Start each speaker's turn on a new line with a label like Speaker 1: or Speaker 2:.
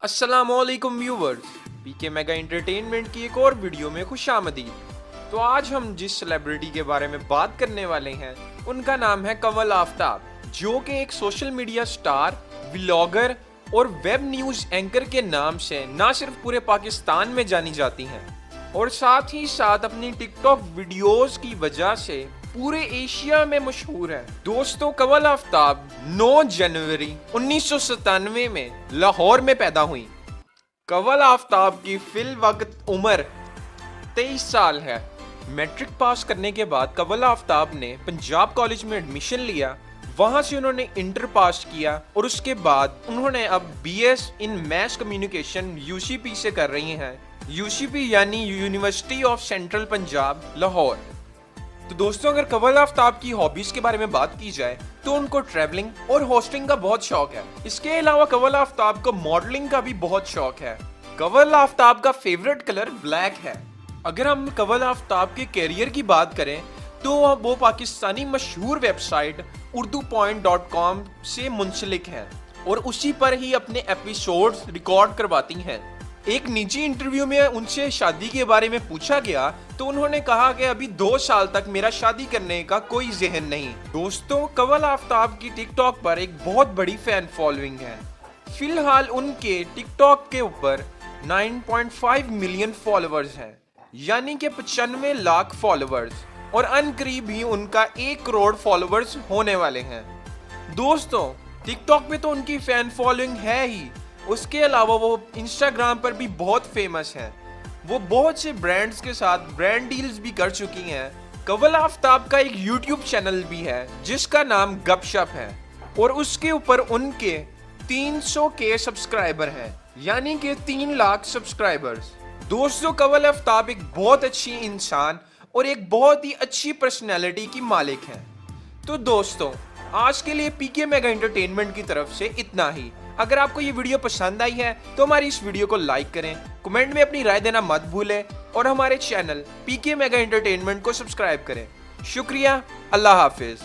Speaker 1: अस्सलामुअलैकुम व्यूवर्स, पीके mega entertainment की एक और वीडियो में खुशामदीद। तो आज हम जिस सेलिब्रिटी के बारे में बात करने वाले हैं उनका नाम है कंवल आफ्ताब, जो कि एक सोशल मीडिया स्टार, व्लॉगर और वेब न्यूज़ एंकर के नाम से ना सिर्फ पूरे पाकिस्तान में जानी जाती हैं और साथ ही साथ अपनी टिकटॉक वीडियोस की वजह से पूरे एशिया में मशहूर है। दोस्तों, कंवल आफ्ताब 9 जनवरी 1997 में लाहौर में पैदा हुई। कंवल आफ्ताब की फिल वक्त उम्र 23 साल है। मैट्रिक पास करने के बाद कंवल आफ्ताब ने पंजाब कॉलेज में एडमिशन लिया। वहां से उन्होंने इंटर पास किया और उसके बाद उन्होंने अब बीएस इन मैस कम्युनिकेशन यूसीपी से कर रही हैं। यूसीपी यानी university of central Punjab Lahore. तो दोस्तों, अगर कंवल आफ्ताब की हॉबीज के बारे में बात की जाए तो उनको ट्रैवलिंग और होस्टिंग का बहुत शौक है। इसके अलावा कंवल आफ्ताब को मॉडलिंग का भी बहुत शौक है। कंवल आफ्ताब का फेवरेट कलर ब्लैक है। अगर हम कंवल आफ्ताब के करियर की बात करें तो वो पाकिस्तानी मशहूर वेबसाइट urdupoint.com से मुंसलिक हैं और उसी पर ही अपने एपिसोड्स रिकॉर्ड करवाती हैं। एक निजी इंटरव्यू में उनसे शादी के बारे में पूछा गया तो उन्होंने कहा कि अभी 2 साल तक मेरा शादी करने का कोई ज़हन नहीं। दोस्तों, कंवल आफ्ताब की टिकटॉक पर एक बहुत बड़ी फैन फॉलोइंग है। फिलहाल उनके टिकटॉक के ऊपर 9.5 मिलियन फॉलोअर्स हैं, यानी कि 95 लाख फॉलोअर्स, और अनकरीब ही उनका 1 करोड़ फॉलोअर्स होने वाले हैं। दोस्तों, टिकटॉक पे तो उनकी फैन फॉलोइंग है ही, उसके अलावा वो इंस्टाग्राम पर भी बहुत फेमस हैं। वो बहुत से ब्रांड्स के साथ ब्रांड डील्स भी कर चुकी हैं। कंवल आफ्ताब का एक यूट्यूब चैनल भी है जिसका नाम गपशप है और उसके ऊपर उनके 300 के सब्सक्राइबर हैं, यानी कि 3 लाख सब्सक्राइबर्स। दोस्तों, कंवल आफ्ताब एक बहुत अच्छी इंसान और एक बहुत ही अच्छी पर्सनैलिटी की मालिक है। तो दोस्तों, आज के लिए पीके मेगा एंटरटेनमेंट की तरफ से इतना ही। अगर आपको ये वीडियो पसंद आई है तो हमारी इस वीडियो को लाइक करें, कमेंट में अपनी राय देना मत भूलें और हमारे चैनल पीके मेगा एंटरटेनमेंट को सब्सक्राइब करें। शुक्रिया, अल्लाह हाफिज।